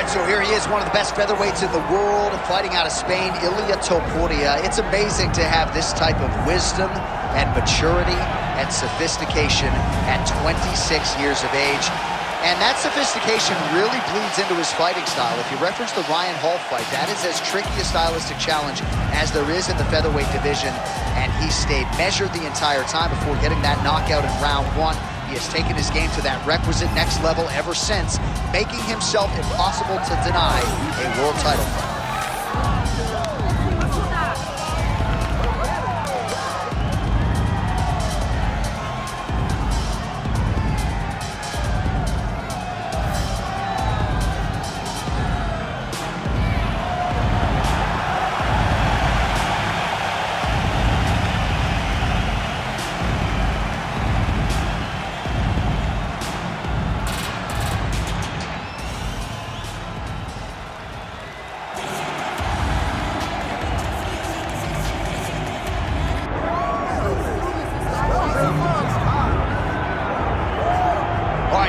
right, so here he is, one of the best featherweights in the world, fighting out of Spain, Ilia Topuria. It's amazing to have this type of wisdom and maturity and sophistication at 26 years of age. And that sophistication really bleeds into his fighting style. If you reference the Ryan Hall fight, that is as tricky a stylistic challenge as there is in the featherweight division. And he stayed measured the entire time before getting that knockout in round one. He has taken his game to that requisite next level ever since, making himself impossible to deny a world title fight.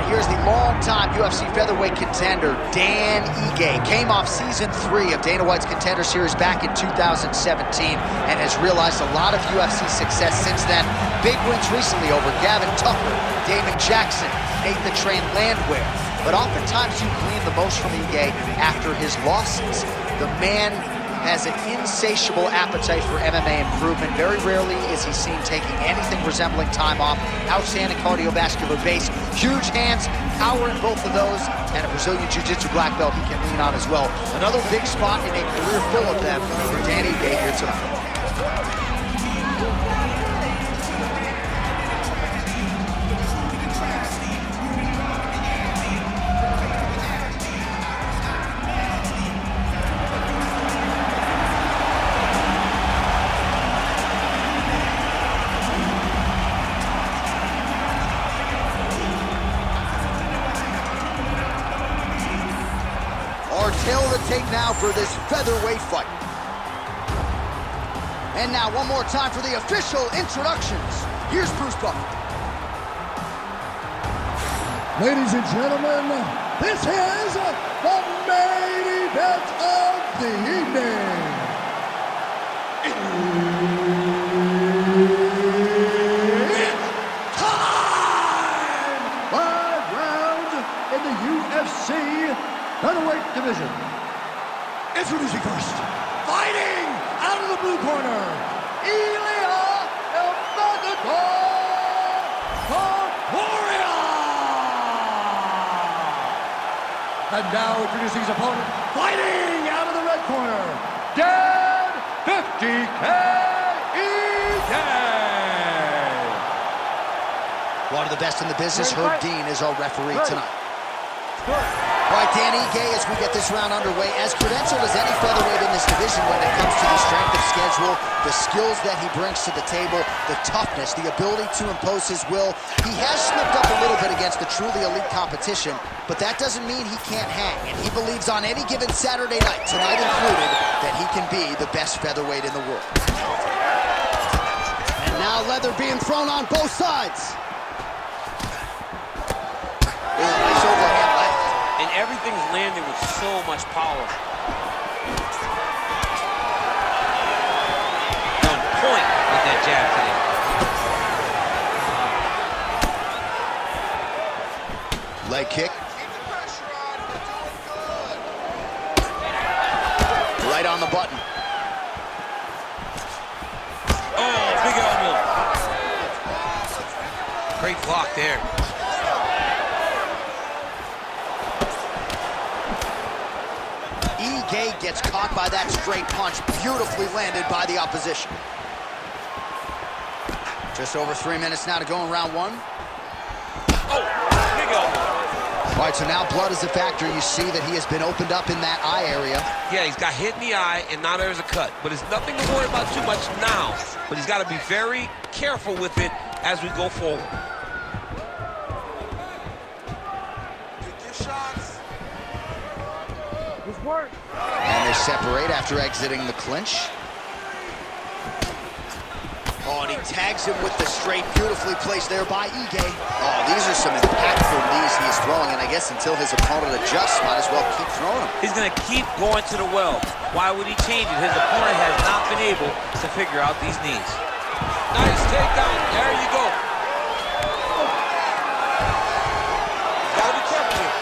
Here's the long-time UFC featherweight contender, Dan Ige. Came off season 3 of Dana White's Contender Series back in 2017 and has realized a lot of UFC success since then. Big wins recently over Gavin Tucker, Damon Jackson, Nate the Train Landwehr. But oftentimes you glean the most from Ige after his losses. The man has an insatiable appetite for MMA improvement. Very rarely is he seen taking anything resembling time off. Outstanding cardiovascular base, huge hands, power in both of those, and a Brazilian Jiu-Jitsu black belt he can lean on as well. Another big spot in a career full of them for Danny Ige here tonight. Our tale of the tape now for this featherweight fight. And now one more time for the official introductions. Here's Bruce Buffer. Ladies and gentlemen, this is the main event of the evening. It's time! 5 rounds in the UFC featherweight division. Introducing first, fighting out of the blue corner, Ilia Topuria. And now introducing his opponent, fighting out of the red corner, Dan 50K Ige. One of the best in the business, Herb Dean, is our referee tonight. All right, Dan Ige, as we get this round underway, as credentialed as any featherweight in this division when it comes to the strength of schedule, the skills that he brings to the table, the toughness, the ability to impose his will. He has slipped up a little bit against the truly elite competition, but that doesn't mean he can't hang. And he believes on any given Saturday night, tonight included, that he can be the best featherweight in the world. And now leather being thrown on both sides. Nice overhand left. And everything's landing with so much power. On point with that jab today. Leg kick. Right on the button. Oh, big elbow. Great block there. Ige gets caught by that straight punch, beautifully landed by the opposition. Just over 3 minutes now to go in round one. Oh, big elbow. All right, so now blood is a factor. You see that he has been opened up in that eye area. Yeah, he's got hit in the eye, and now there's a cut. But it's nothing to worry about too much now. But he's got to be very careful with it as we go forward. And they separate after exiting the clinch. Oh, and he tags him with the straight, beautifully placed there by Ige. Oh, these are some impactful knees he is throwing, and I guess until his opponent adjusts, might as well keep throwing them. He's going to keep going to the well. Why would he change it? His opponent has not been able to figure out these knees. Nice takedown. There you go. Gotta be careful here.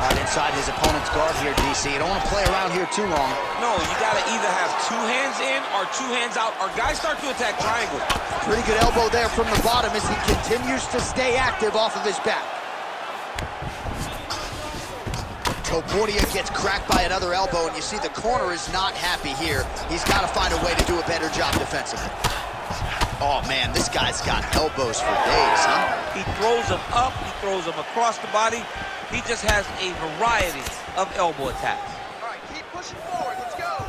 Right inside his opponent's guard here, DC. You don't want to play around here too long. No, you gotta either have two hands in or two hands out, or guys start to attack triangle. Pretty good elbow there from the bottom as he continues to stay active off of his back. Topuria gets cracked by another elbow, and you see the corner is not happy here. He's got to find a way to do a better job defensively. Oh, man, this guy's got elbows for days, huh? He throws them up, he throws them across the body. He just has a variety of elbow attacks. All right, keep pushing forward. Let's go.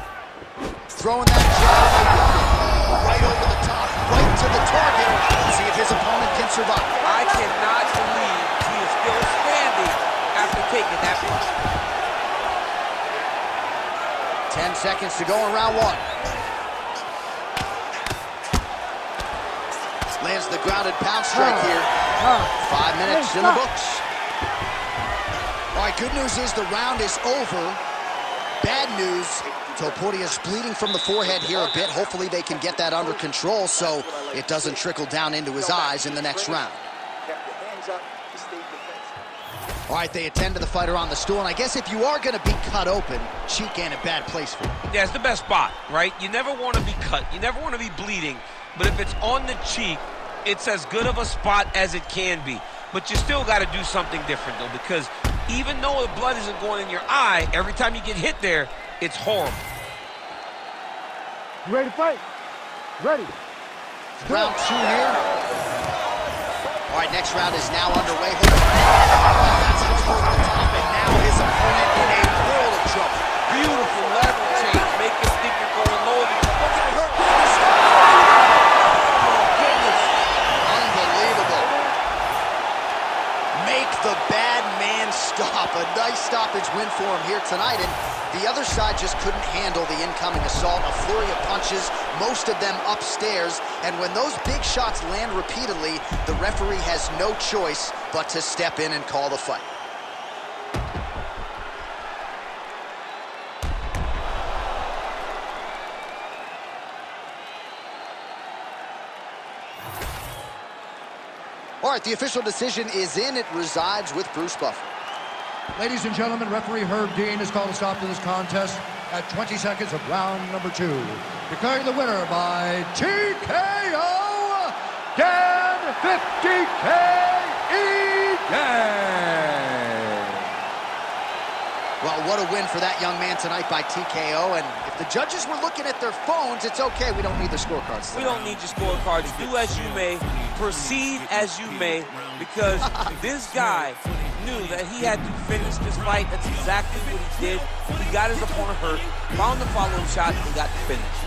Throwing that jab right over the top, right to the target. Let's see if his opponent can survive. I cannot believe he is still standing after taking that punch. 10 seconds to go in round one. Lands the grounded pound strike here. 5 minutes in the books. All right, good news is the round is over. Bad news, Topuria's bleeding from the forehead here a bit. Hopefully they can get that under control so it doesn't trickle down into his eyes in the next round. All right, they attend to the fighter on the stool, and I guess if you are going to be cut open, cheek ain't a bad place for it. Yeah, it's the best spot, right? You never want to be cut. You never want to be bleeding. But if it's on the cheek, it's as good of a spot as it can be. But you still got to do something different, though, because even though the blood isn't going in your eye, every time you get hit there, it's horrible. You ready to fight? Ready. Round two here. All right, next round is now underway. That's over the top, and now his opponent in a world of trouble. Beautiful lateral change. Make him think you're going low. Look at her. Oh, goodness. Unbelievable. Make the bad man stop. A nice stoppage win for him here tonight, and the other side just couldn't handle the incoming assault. A flurry of punches, most of them upstairs, and when those big shots land repeatedly, the referee has no choice but to step in and call the fight. All right, the official decision is in. It resides with Bruce Buffer. Ladies and gentlemen, referee Herb Dean has called a stop to this contest at 20 seconds of round number 2. Declaring the winner by TKO, Dan 50K Egan. Well, what a win for that young man tonight by TKO. And if the judges were looking at their phones, it's okay. We don't need the scorecards tonight. We don't need your scorecards. Do as you may, proceed as you may, because this guy knew that he had to finish this fight. That's exactly what he did. He got his opponent hurt, found the follow-up shot, and got the finish.